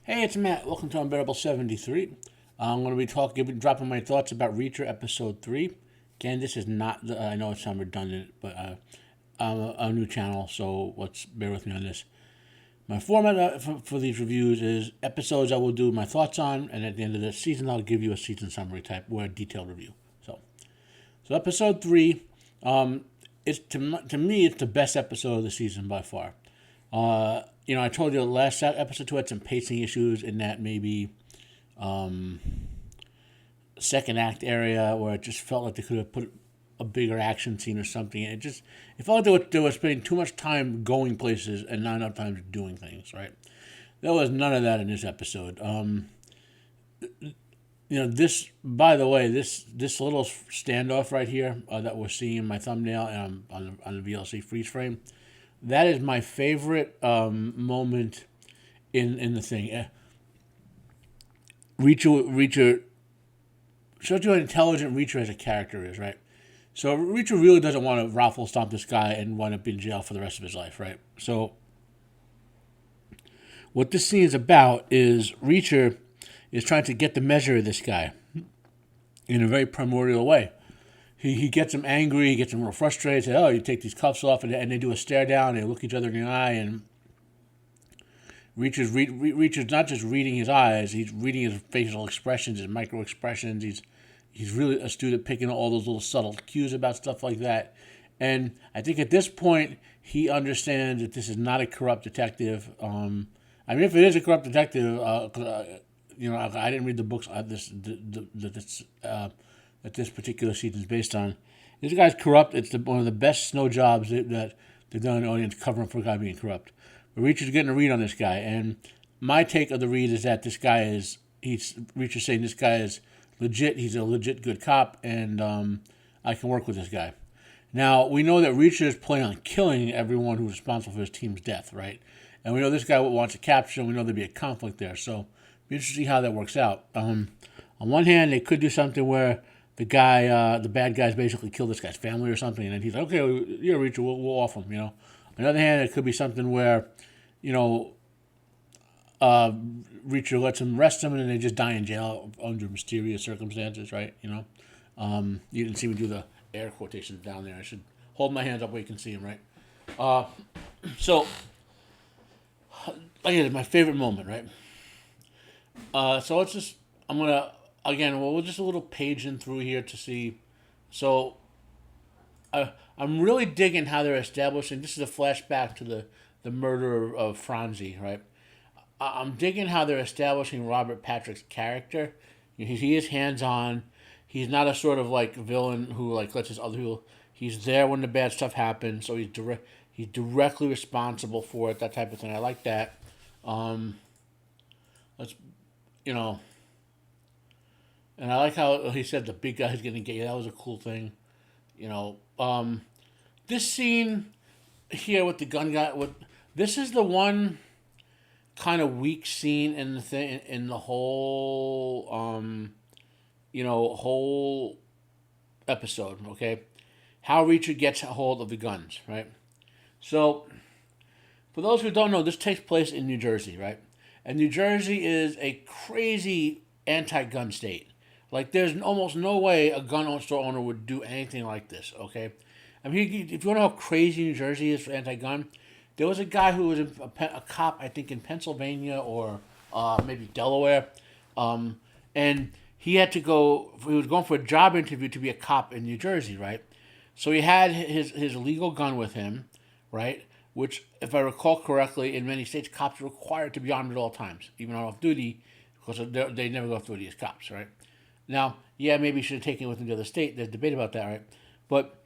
Hey, it's Matt. Welcome to Unbearable 73. I'm going to be dropping my thoughts about Reacher Episode 3. Again, this is not, I know it sounds redundant, but I'm a new channel, so let's bear with me on this. My format for these reviews is episodes I will do my thoughts on, and at the end of the season, I'll give you a season summary type or a detailed review. So Episode 3, it's to me, it's the best episode of the season by far. I told you last episode 2 had some pacing issues in that maybe second act area where it just felt like they could have put a bigger action scene or something. It felt like they were spending too much time going places and not enough time doing things, right? There was none of that in this episode. This, by the way, this little standoff right here that we're seeing in my thumbnail and on the VLC freeze frame, that is my favorite moment in the thing. Reacher shows you how intelligent Reacher as a character is, right? So Reacher really doesn't want to raffle stomp this guy and wind up in jail for the rest of his life, right? So what this scene is about is Reacher is trying to get the measure of this guy in a very primordial way. He gets him angry, he gets him real frustrated, says, oh, you take these cuffs off, and they do a stare down, they look each other in the eye, and Reacher's not just reading his eyes, he's reading his facial expressions, his micro expressions, he's really astute at picking all those little subtle cues about stuff like that. And I think at this point, he understands that this is not a corrupt detective. If it is a corrupt detective, I didn't read the books that this particular season is based on. This guy's corrupt. It's one of the best snow jobs that they've done in the audience, covering for a guy being corrupt. But Reacher's getting a read on this guy, and my take of the read is that Reacher's saying this guy is legit. He's a legit good cop, and I can work with this guy. Now, we know that Reacher is planning on killing everyone who's responsible for his team's death, right? And we know this guy wants to capture him. We know there'd be a conflict there, so be interesting to see how that works out. On one hand, they could do something where the bad guys basically kill this guy's family or something, and then he's like, okay, yeah, Reacher, we'll off him, On the other hand, it could be something where, Reacher lets him arrest him, and then they just die in jail under mysterious circumstances, right? You didn't see me do the air quotations down there. I should hold my hands up where you can see them, right? So, like I said, my favorite moment, right? So let's just, we're just a little paging through here to see. So, I'm really digging how they're establishing. This is a flashback to the murder of Franzi, right? I'm digging how they're establishing Robert Patrick's character. He is hands-on. He's not a sort of like villain who like lets his other people. He's there when the bad stuff happens, so he's directly responsible for it. That type of thing. I like that. Let's, and I like how he said the big guy's gonna get you. That was a cool thing. This scene here with the gun guy. This is the one kind of weak scene in the whole whole episode. Okay, how Reacher gets a hold of the guns, right? So, for those who don't know, this takes place in New Jersey, right? And New Jersey is a crazy anti-gun state. Like, there's almost no way a gun store owner would do anything like this, okay? If you want to know how crazy New Jersey is for anti-gun, there was a guy who was a cop, I think, in Pennsylvania or maybe Delaware, and he was going for a job interview to be a cop in New Jersey, right? So he had his legal gun with him, right? Which, if I recall correctly, in many states, cops are required to be armed at all times, even on off-duty, because they never go off-duty as cops, right? Now, yeah, maybe you should have taken it with him to the other state. There's debate about that, right? But,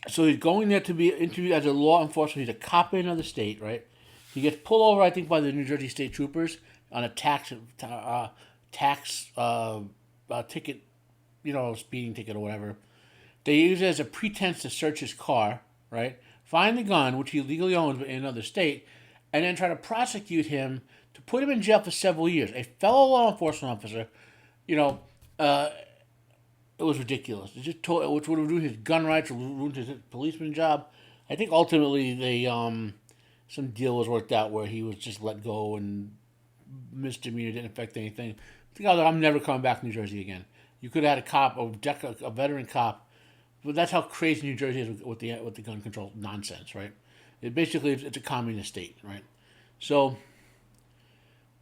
so he's going there to be interviewed as a law enforcement. He's a cop in another state, right? He gets pulled over, I think, by the New Jersey State Troopers on a tax ticket, speeding ticket or whatever. They use it as a pretense to search his car, right? Find the gun, which he legally owns in another state, and then try to prosecute him to put him in jail for several years. A fellow law enforcement officer, it was ridiculous. It just which would have ruined his gun rights or ruined his policeman job. I think ultimately they some deal was worked out where he was just let go and misdemeanor didn't affect anything. The guy was like, I'm never coming back to New Jersey again. You could have had a cop, a veteran cop, but that's how crazy New Jersey is with the gun control nonsense, right? It's a communist state, right? So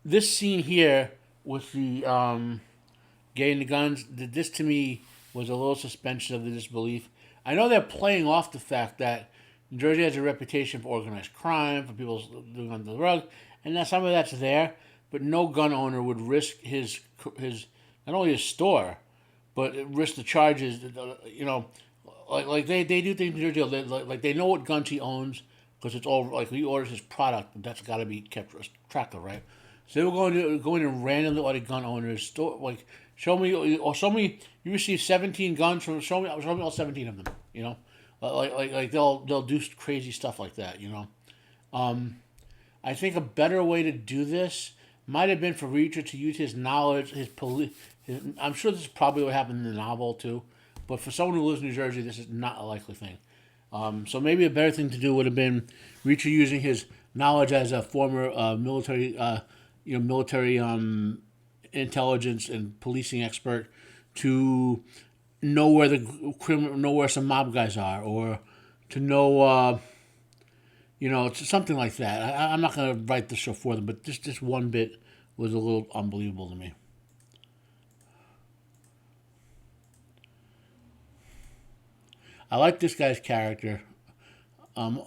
this scene here with the getting the guns, this to me was a little suspension of the disbelief. I know they're playing off the fact that New Jersey has a reputation for organized crime, for people doing under the rug, and that some of that's there. But no gun owner would risk his not only his store, but risk the charges. You know, like they do things in New Jersey. Like they know what guns he owns because it's all like he orders his product. That's got to be kept track of, right? So they were going to randomly order gun owners store like. Show me you received 17 guns from show me all 17 of them, you know? Like they'll do crazy stuff like that, you know. I think a better way to do this might have been for Reacher to use his knowledge, I'm sure this is probably what happened in the novel too, but for someone who lives in New Jersey, this is not a likely thing. So maybe a better thing to do would have been Reacher using his knowledge as a former military intelligence and policing expert to know where some mob guys are, or to know something like that. I'm not going to write the show for them, but this one bit was a little unbelievable to me. I like this guy's character. I'm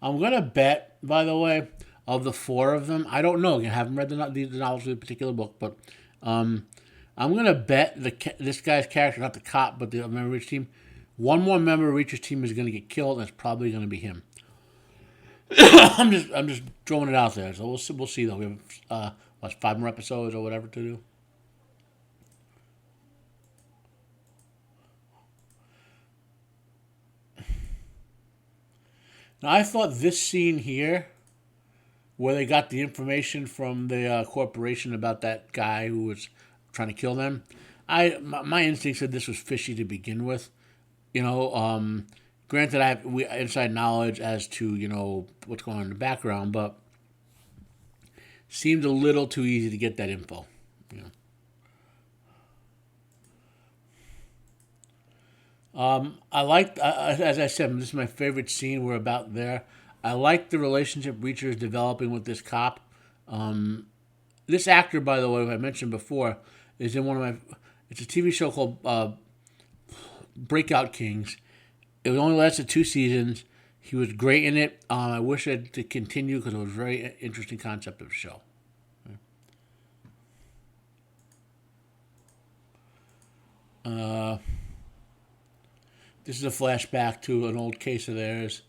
gonna bet, by the way, of the four of them, I don't know. I haven't read the novels of the particular book, but I'm gonna bet this guy's character, not the cop, but the member of Reacher's team. One more member of Reacher's team is gonna get killed, and it's probably gonna be him. I'm just throwing it out there. So we'll see though. We have 5 more episodes or whatever to do. Now I thought this scene here, where they got the information from the corporation about that guy who was trying to kill them, my instinct said this was fishy to begin with. You know, granted, I have inside knowledge as to what's going on in the background, but seemed a little too easy to get that info. You know. I liked, as I said, this is my favorite scene. We're about there. I like the relationship Reacher is developing with this cop. This actor, by the way, who I mentioned before, is in it's a TV show called Breakout Kings. It only lasted 2 seasons. He was great in it. I wish it to continue because it was a very interesting concept of the show. This is a flashback to an old case of theirs.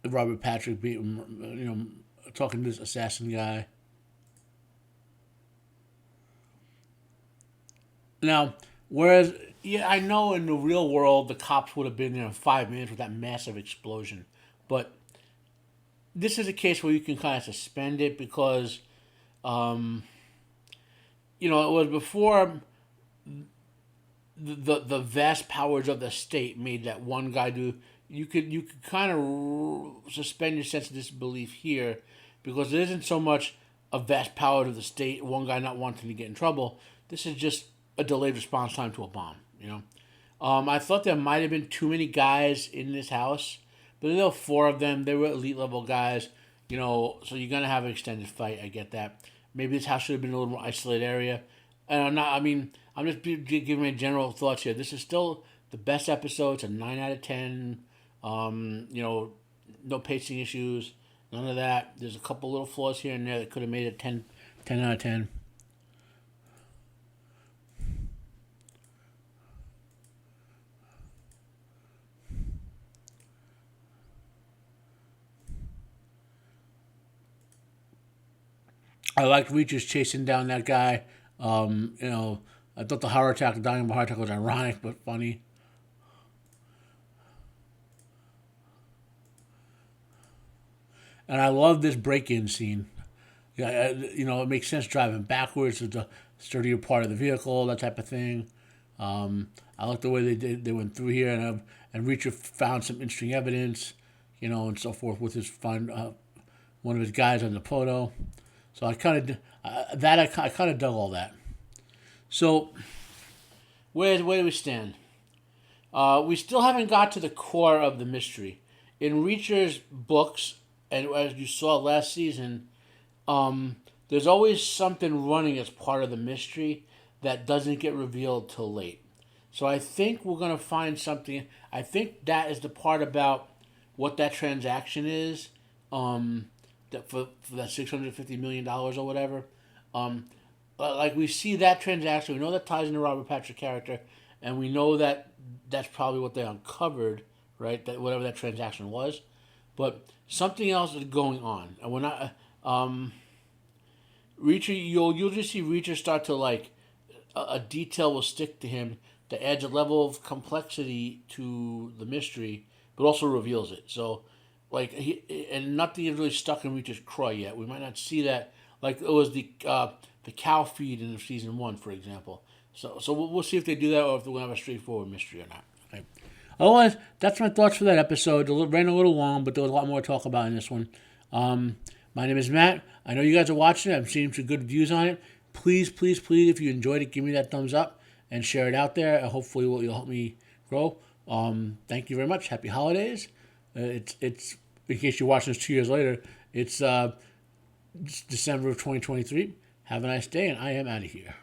Robert Patrick, talking to this assassin guy. Now, whereas, I know in the real world the cops would have been there in 5 minutes with that massive explosion, but this is a case where you can kind of suspend it because, it was before the vast powers of the state made that one guy do. You could kind of suspend your sense of disbelief here because it isn't so much a vast power of the state, one guy not wanting to get in trouble. This is just a delayed response time to a bomb. I thought there might have been too many guys in this house, but there were 4 of them. They were elite level guys. So you're gonna have an extended fight. I get that. Maybe this house should have been a little more isolated area. And I'm just giving my general thoughts here. This is still the best episode. It's a 9 out of 10. No pacing issues, none of that. There's a couple little flaws here and there that could have made it 10 out of 10. I liked Reacher's chasing down that guy. I thought the dying of a heart attack was ironic but funny. And I love this break-in scene. It makes sense driving backwards to the sturdier part of the vehicle, that type of thing. I like the way they went through here, and Reacher found some interesting evidence, and so forth with his one of his guys on the photo. So I kind of I kind of dug all that. So where do we stand? We still haven't got to the core of the mystery. In Reacher's books, and as you saw last season, there's always something running as part of the mystery that doesn't get revealed till late. So I think we're going to find something. I think that is the part about what that transaction is, that for that $650 million or whatever. Like we see that transaction, we know that ties into Robert Patrick's character, and we know that that's probably what they uncovered, right? That whatever that transaction was, but something else is going on, and we're not. Reacher, you'll just see Reacher start to like a detail will stick to him that adds a level of complexity to the mystery, but also reveals it. So, like and nothing is really stuck in Reacher's craw yet. We might not see that. Like it was the cow feed in season 1, for example. So we'll see if they do that or if they're gonna have a straightforward mystery or not. Okay. Otherwise, that's my thoughts for that episode. It ran a little long, but there was a lot more to talk about in this one. My name is Matt. I know you guys are watching it. I'm seeing some good views on it. Please, please, please, if you enjoyed it, give me that thumbs up and share it out there. Hopefully, you'll help me grow. Thank you very much. Happy holidays. It's in case you're watching this 2 years later. It's December of 2023. Have a nice day, and I am out of here.